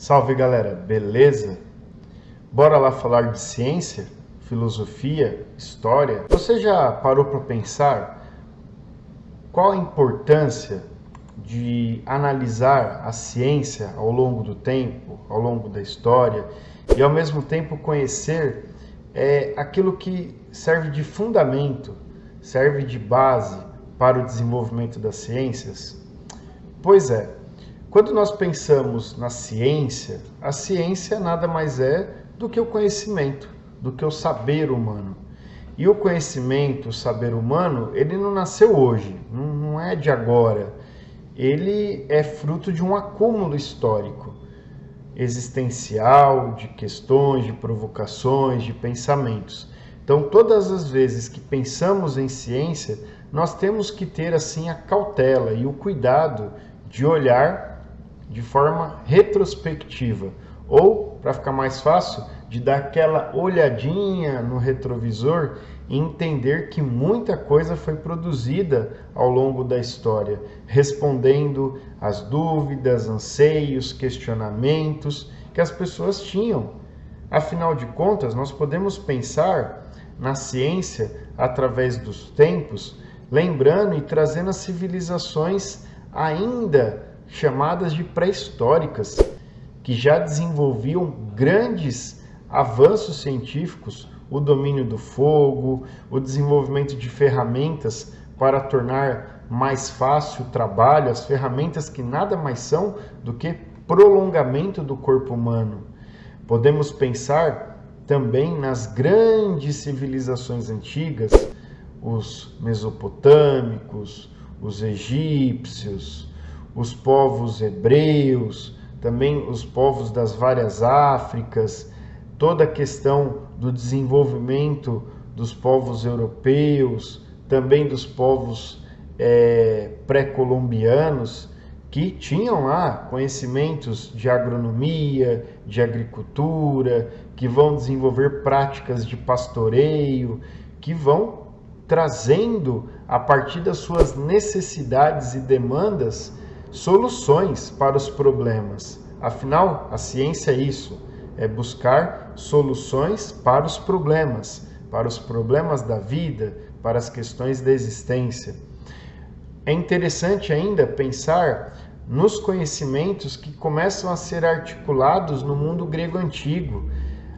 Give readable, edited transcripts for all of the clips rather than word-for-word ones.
Salve galera, beleza? Bora lá falar de ciência, filosofia, história? Você já parou para pensar qual a importância de analisar a ciência ao longo do tempo, ao longo da história e ao mesmo tempo conhecer aquilo que serve de fundamento, serve de base para o desenvolvimento das ciências? Pois é. Quando nós pensamos na ciência, a ciência nada mais é do que o conhecimento, do que o saber humano. E o conhecimento, o saber humano, ele não nasceu hoje, não é de agora. Ele é fruto de um acúmulo histórico, existencial, de questões, de provocações, de pensamentos. Então, todas as vezes que pensamos em ciência, nós temos que ter assim a cautela e o cuidado de olhar de forma retrospectiva, ou, para ficar mais fácil, de dar aquela olhadinha no retrovisor e entender que muita coisa foi produzida ao longo da história, respondendo às dúvidas, anseios, questionamentos que as pessoas tinham. Afinal de contas, nós podemos pensar na ciência através dos tempos, lembrando e trazendo as civilizações ainda chamadas de pré-históricas, que já desenvolviam grandes avanços científicos, o domínio do fogo, o desenvolvimento de ferramentas para tornar mais fácil o trabalho, as ferramentas que nada mais são do que prolongamento do corpo humano. Podemos pensar também nas grandes civilizações antigas, os mesopotâmicos, os egípcios, os povos hebreus, também os povos das várias Áfricas, toda a questão do desenvolvimento dos povos europeus, também dos povos pré-colombianos, que tinham lá conhecimentos de agronomia, de agricultura, que vão desenvolver práticas de pastoreio, que vão trazendo, a partir das suas necessidades e demandas, soluções para os problemas. Afinal, a ciência é isso, é buscar soluções para os problemas da vida, para as questões da existência. É interessante ainda pensar nos conhecimentos que começam a ser articulados no mundo grego antigo,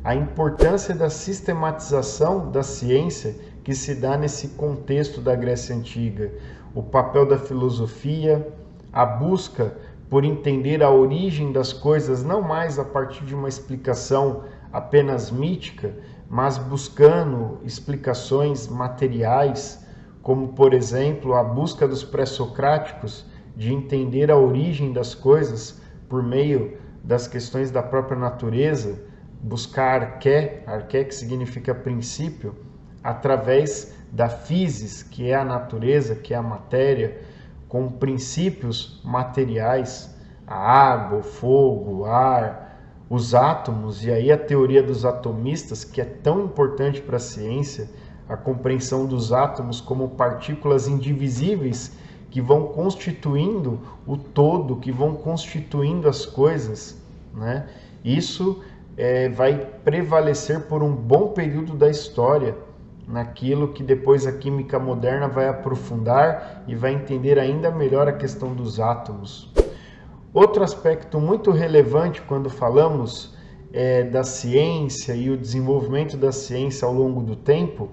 a importância da sistematização da ciência que se dá nesse contexto da Grécia Antiga, o papel da filosofia, a busca por entender a origem das coisas, não mais a partir de uma explicação apenas mítica, mas buscando explicações materiais, como, por exemplo, a busca dos pré-socráticos de entender a origem das coisas por meio das questões da própria natureza, buscar arqué que significa princípio, através da physis, que é a natureza, que é a matéria, com princípios materiais, a água, o fogo, o ar, os átomos, e aí a teoria dos atomistas, que é tão importante para a ciência, a compreensão dos átomos como partículas indivisíveis que vão constituindo o todo, que vão constituindo as coisas, né? Isso vai prevalecer por um bom período da história, naquilo que depois a química moderna vai aprofundar e vai entender ainda melhor a questão dos átomos. Outro aspecto muito relevante quando falamos da ciência e o desenvolvimento da ciência ao longo do tempo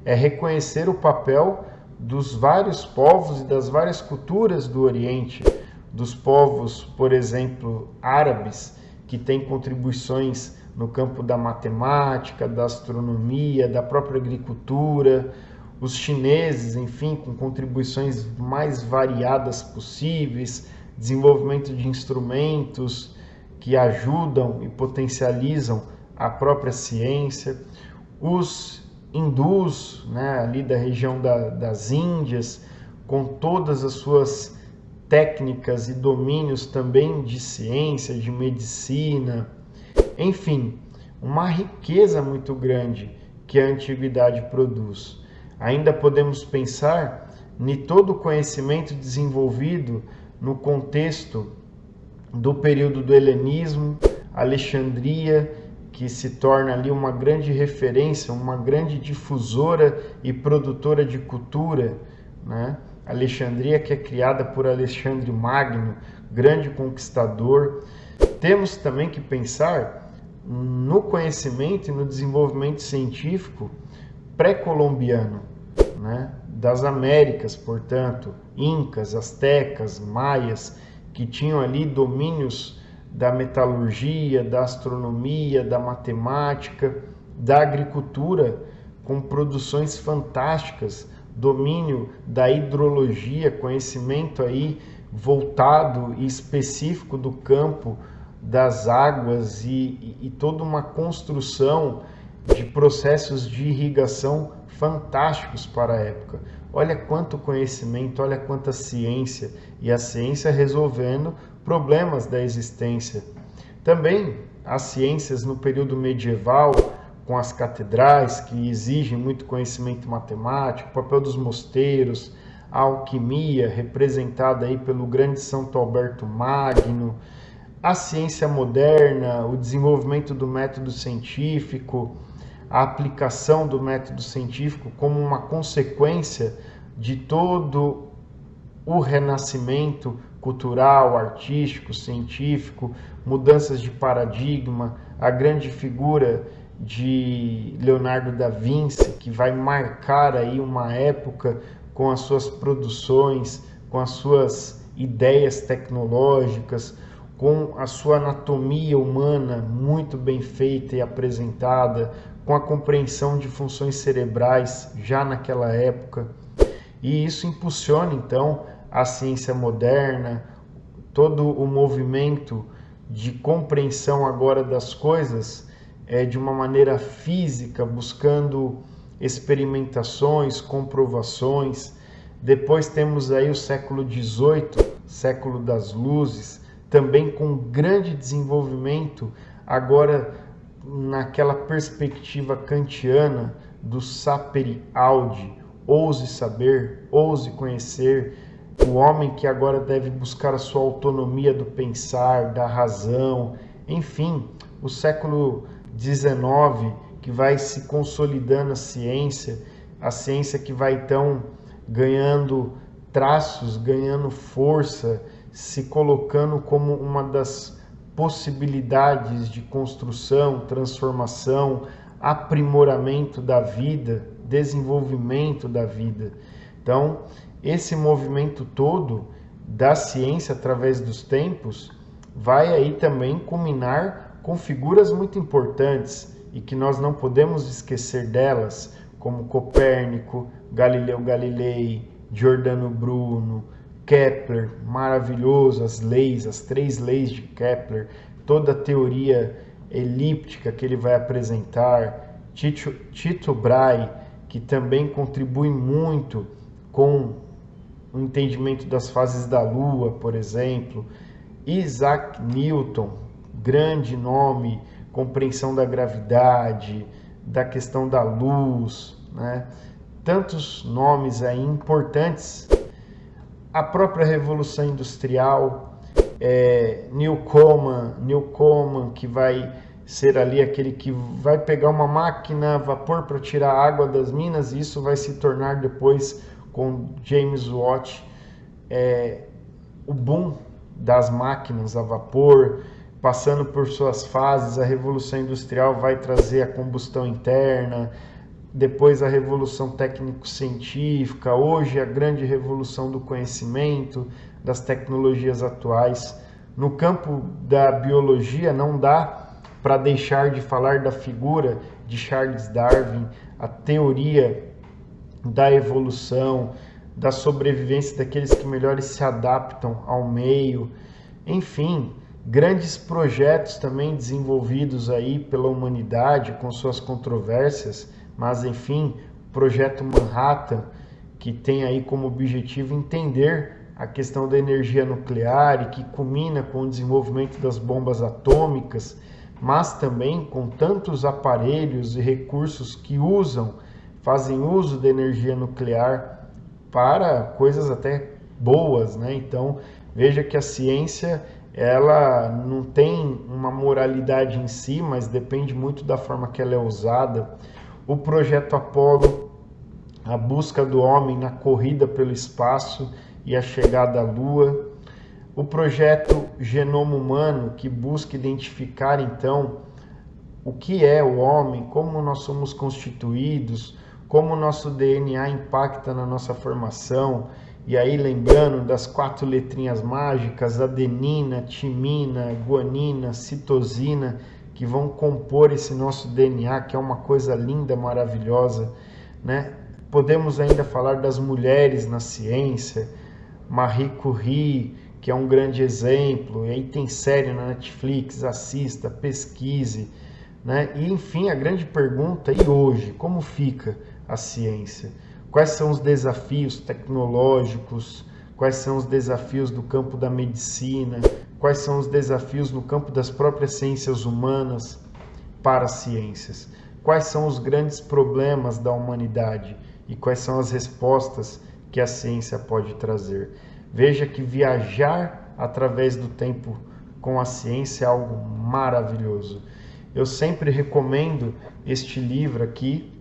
é reconhecer o papel dos vários povos e das várias culturas do Oriente, dos povos, por exemplo, árabes, que têm contribuições no campo da matemática, da astronomia, da própria agricultura, os chineses, enfim, com contribuições mais variadas possíveis, desenvolvimento de instrumentos que ajudam e potencializam a própria ciência, os hindus, né, ali da região das Índias, com todas as suas técnicas e domínios também de ciência, de medicina, enfim, uma riqueza muito grande que a antiguidade produz. Ainda podemos pensar em todo o conhecimento desenvolvido no contexto do período do helenismo, Alexandria, que se torna ali uma grande referência, uma grande difusora e produtora de cultura, né? Alexandria, que é criada por Alexandre Magno, grande conquistador. Temos também que pensar no conhecimento e no desenvolvimento científico pré-colombiano, né? Das Américas, portanto, incas, astecas, maias, que tinham ali domínios da metalurgia, da astronomia, da matemática, da agricultura, com produções fantásticas, domínio da hidrologia, conhecimento aí voltado e específico do campo, das águas e toda uma construção de processos de irrigação fantásticos para a época. Olha quanto conhecimento, olha quanta ciência, e a ciência resolvendo problemas da existência. Também as ciências no período medieval, com as catedrais, que exigem muito conhecimento matemático, o papel dos mosteiros, a alquimia, representada aí pelo grande Santo Alberto Magno, a ciência moderna, o desenvolvimento do método científico, a aplicação do método científico como uma consequência de todo o renascimento cultural, artístico, científico, mudanças de paradigma, a grande figura de Leonardo da Vinci, que vai marcar aí uma época com as suas produções, com as suas ideias tecnológicas, com a sua anatomia humana muito bem feita e apresentada, com a compreensão de funções cerebrais já naquela época. E isso impulsiona então a ciência moderna, todo o movimento de compreensão agora das coisas de uma maneira física, buscando experimentações, comprovações. Depois temos aí o século XVIII, século das luzes, também com grande desenvolvimento, agora naquela perspectiva kantiana do sapere aude, ouse saber, ouse conhecer, o homem que agora deve buscar a sua autonomia do pensar, da razão, enfim, o século XIX, que vai se consolidando a ciência que vai então ganhando traços, ganhando força, se colocando como uma das possibilidades de construção, transformação, aprimoramento da vida, desenvolvimento da vida. Então, esse movimento todo da ciência através dos tempos vai aí também culminar com figuras muito importantes e que nós não podemos esquecer delas, como Copérnico, Galileu Galilei, Giordano Bruno, Kepler, maravilhoso, as 3 leis de Kepler, toda a teoria elíptica que ele vai apresentar, Tycho Brahe, que também contribui muito com o entendimento das fases da Lua, por exemplo, Isaac Newton, grande nome, compreensão da gravidade, da questão da luz, né? Tantos nomes aí importantes. A própria Revolução Industrial, Newcomen, que vai ser ali aquele que vai pegar uma máquina a vapor para tirar a água das minas, e isso vai se tornar depois, com James Watt, o boom das máquinas a vapor, passando por suas fases. A Revolução Industrial vai trazer a combustão interna, depois a Revolução Técnico-Científica, hoje a grande revolução do conhecimento, das tecnologias atuais. No campo da biologia não dá para deixar de falar da figura de Charles Darwin, a teoria da evolução, da sobrevivência daqueles que melhores se adaptam ao meio, enfim, grandes projetos também desenvolvidos aí pela humanidade com suas controvérsias, mas enfim, o projeto Manhattan, que tem aí como objetivo entender a questão da energia nuclear e que culmina com o desenvolvimento das bombas atômicas, mas também com tantos aparelhos e recursos que fazem uso da energia nuclear para coisas até boas, né? Então, veja que a ciência ela não tem uma moralidade em si, mas depende muito da forma que ela é usada. O projeto Apollo, a busca do homem na corrida pelo espaço e a chegada à Lua. O projeto Genoma Humano, que busca identificar então o que é o homem, como nós somos constituídos, como o nosso DNA impacta na nossa formação. E aí lembrando das 4 letrinhas mágicas, adenina, timina, guanina, citosina, que vão compor esse nosso DNA, que é uma coisa linda, maravilhosa, né? Podemos ainda falar das mulheres na ciência, Marie Curie, que é um grande exemplo, e aí tem série na Netflix, assista, pesquise, né? E enfim, a grande pergunta, e hoje, como fica a ciência? Quais são os desafios tecnológicos? Quais são os desafios do campo da medicina? Quais são os desafios no campo das próprias ciências humanas para as ciências? Quais são os grandes problemas da humanidade? E quais são as respostas que a ciência pode trazer? Veja que viajar através do tempo com a ciência é algo maravilhoso. Eu sempre recomendo este livro aqui,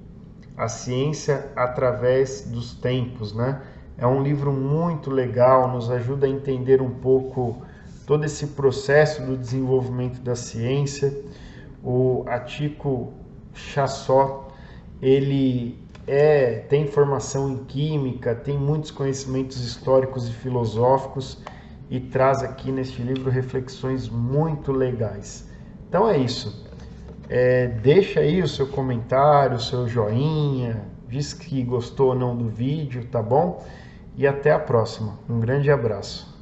A Ciência através dos Tempos, né? É um livro muito legal, nos ajuda a entender um pouco todo esse processo do desenvolvimento da ciência. O Atiko Chassot, ele tem formação em química, tem muitos conhecimentos históricos e filosóficos e traz aqui neste livro reflexões muito legais. Então é isso. Deixa aí o seu comentário, o seu joinha, diz que gostou ou não do vídeo, tá bom? E até a próxima. Um grande abraço.